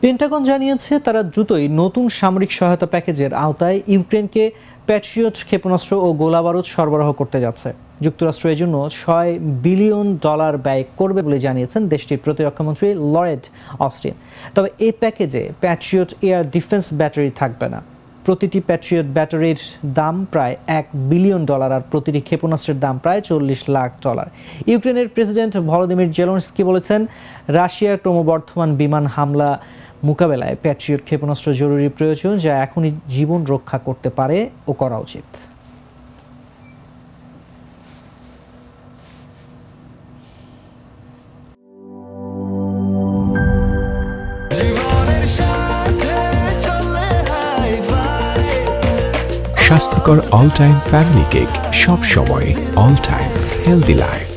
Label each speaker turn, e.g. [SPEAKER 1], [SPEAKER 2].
[SPEAKER 1] Pentagon জানিয়েছে তারা দ্রুতই নতুন সামরিক সহায়তা প্যাকেজের আওতায় ইউক্রেনকে প্যাট্রিয়ট ক্ষেপণাস্ত্র ও গোলাবারুদ সরবরাহ করতে যাচ্ছে। যুক্তরাষ্ট্র এর জন্য $6 বিলিয়ন ব্যয় করবে বলে জানিয়েছেন দেশটির প্রতিরক্ষামন্ত্রী লয়েড অস্টিন। তবে এই প্যাকেজে প্যাট্রিয়ট এয়ার ডিফেন্স ব্যাটারি থাকবে না। প্রতিটি প্যাট্রিয়ট ব্যাটারির দাম প্রায় $1 বিলিয়ন আর প্রতিটি ক্ষেপণাস্ত্রের দাম প্রায় $40 লাখ। ইউক্রেনের প্রেসিডেন্ট ভলোদিমির জেলেনস্কি বলেছেন, রাশিয়ার ক্রমবর্ধমান বিমান হামলা মোকাবেলায় প্যাট্রিয়ট ক্ষেপণাস্ত্র জরুরি প্রয়োজন, যা এখনই জীবন রক্ষা করতে পারে ও করা উচিত।
[SPEAKER 2] স্বাস্থ্যকর অল টাইম ফ্যামিলি কেক, সব সময় অল টাইম হেলদি লাইফ।